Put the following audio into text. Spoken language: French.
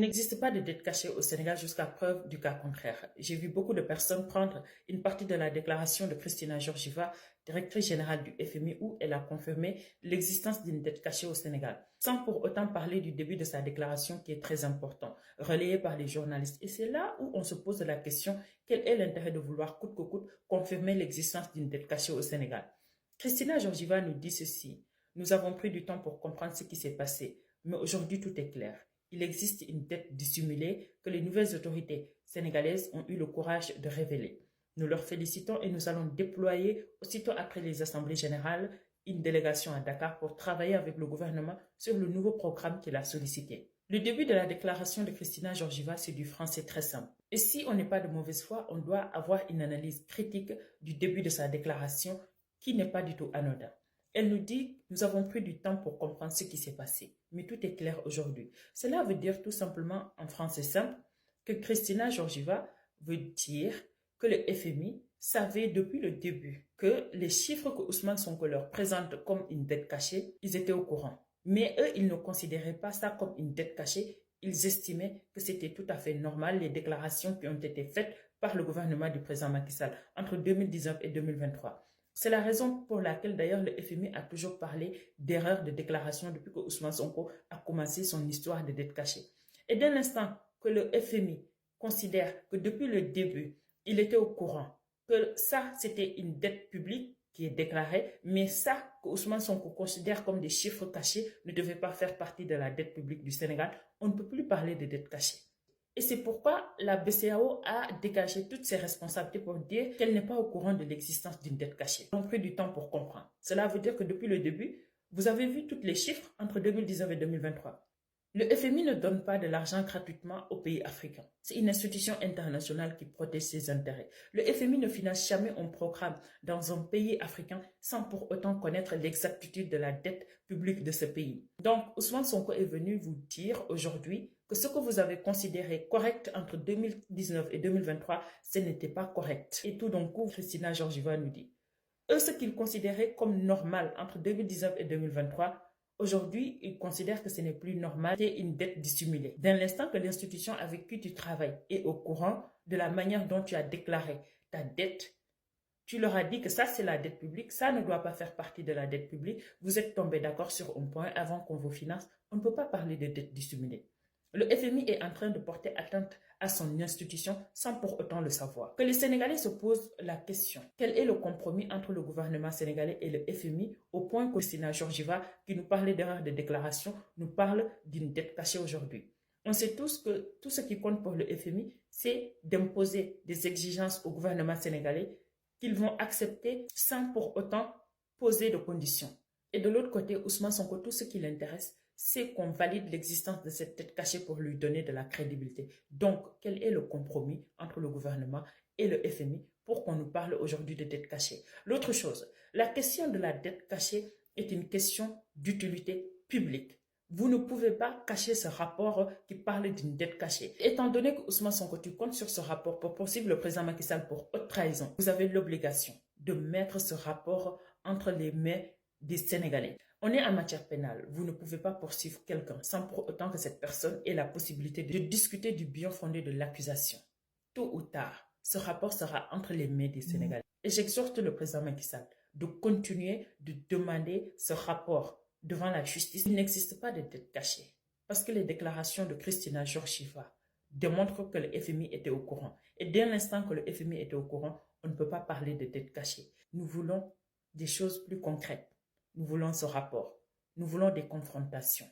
n'existe pas de dette cachée au Sénégal jusqu'à preuve du cas contraire. J'ai vu beaucoup de personnes prendre une partie de la déclaration de Christina Georgieva, directrice générale du FMI, où elle a confirmé l'existence d'une dette cachée au Sénégal, sans pour autant parler du début de sa déclaration qui est très important, relayé par les journalistes. Et c'est là où on se pose la question, quel est l'intérêt de vouloir coûte que coûte confirmer l'existence d'une dette cachée au Sénégal? Christina Georgieva nous dit ceci: nous avons pris du temps pour comprendre ce qui s'est passé, mais aujourd'hui tout est clair. Il existe une dette dissimulée que les nouvelles autorités sénégalaises ont eu le courage de révéler. Nous leur félicitons et nous allons déployer, aussitôt après les assemblées générales, une délégation à Dakar pour travailler avec le gouvernement sur le nouveau programme qu'il a sollicité. Le début de la déclaration de Christina Georgieva, c'est du français très simple. Et si on n'est pas de mauvaise foi, on doit avoir une analyse critique du début de sa déclaration qui n'est pas du tout anodin. Elle nous dit, nous avons pris du temps pour comprendre ce qui s'est passé, mais tout est clair aujourd'hui. Cela veut dire tout simplement, en français simple, que Christina Georgieva veut dire que le FMI savait depuis le début que les chiffres que Ousmane Sonko leur présente comme une dette cachée, ils étaient au courant. Mais eux, ils ne considéraient pas ça comme une dette cachée. Ils estimaient que c'était tout à fait normal, les déclarations qui ont été faites par le gouvernement du président Macky Sall entre 2019 et 2023. C'est la raison pour laquelle d'ailleurs le FMI a toujours parlé d'erreurs de déclaration depuis que Ousmane Sonko a commencé son histoire de dette cachée. Et dès l'instant que le FMI considère que depuis le début, il était au courant que ça, c'était une dette publique qui est déclarée, mais ça que Ousmane Sonko considère comme des chiffres cachés ne devait pas faire partie de la dette publique du Sénégal, on ne peut plus parler de dette cachée. Et c'est pourquoi la BCEAO a dégagé toutes ses responsabilités pour dire qu'elle n'est pas au courant de l'existence d'une dette cachée. Ils ont pris du temps pour comprendre. Cela veut dire que depuis le début, vous avez vu tous les chiffres entre 2019 et 2023. Le FMI ne donne pas de l'argent gratuitement aux pays africains. C'est une institution internationale qui protège ses intérêts. Le FMI ne finance jamais un programme dans un pays africain sans pour autant connaître l'exactitude de la dette publique de ce pays. Donc, Ousmane Sonko est venu vous dire aujourd'hui que ce que vous avez considéré correct entre 2019 et 2023, ce n'était pas correct. Et tout d'un coup, Christina Georgieva nous dit, eux, ce qu'ils considéraient comme normal entre 2019 et 2023, aujourd'hui, ils considèrent que ce n'est plus normal, c'est une dette dissimulée. Dès l'instant que l'institution avec qui tu travailles est au courant de la manière dont tu as déclaré ta dette, tu leur as dit que ça, c'est la dette publique, ça ne doit pas faire partie de la dette publique, vous êtes tombé d'accord sur un point avant qu'on vous finance, on ne peut pas parler de dette dissimulée. Le FMI est en train de porter atteinte à son institution sans pour autant le savoir. Que les Sénégalais se posent la question, quel est le compromis entre le gouvernement sénégalais et le FMI au point que Christina Georgieva, qui nous parlait d'erreurs de déclaration, nous parle d'une dette cachée aujourd'hui. On sait tous que tout ce qui compte pour le FMI, c'est d'imposer des exigences au gouvernement sénégalais qu'ils vont accepter sans pour autant poser de conditions. Et de l'autre côté, Ousmane Sonko, tout ce qui l'intéresse, c'est qu'on valide l'existence de cette dette cachée pour lui donner de la crédibilité. Donc, quel est le compromis entre le gouvernement et le FMI pour qu'on nous parle aujourd'hui de dette cachée? L'autre chose, la question de la dette cachée est une question d'utilité publique. Vous ne pouvez pas cacher ce rapport qui parle d'une dette cachée. Étant donné que Ousmane Sonko, tu comptes sur ce rapport pour poursuivre le président Macky Sall pour haute trahison, vous avez l'obligation de mettre ce rapport entre les mains des Sénégalais. On est en matière pénale. Vous ne pouvez pas poursuivre quelqu'un sans pour autant que cette personne ait la possibilité de discuter du bien fondé de l'accusation. Tôt ou tard, ce rapport sera entre les mains des Sénégalais. Et j'exhorte le président Macky Sall de continuer de demander ce rapport devant la justice. Il n'existe pas de dette cachée parce que les déclarations de Christina Georgieva démontrent que le FMI était au courant. Et dès l'instant que le FMI était au courant, on ne peut pas parler de dette cachée. Nous voulons des choses plus concrètes. Nous voulons ce rapport. Nous voulons des confrontations.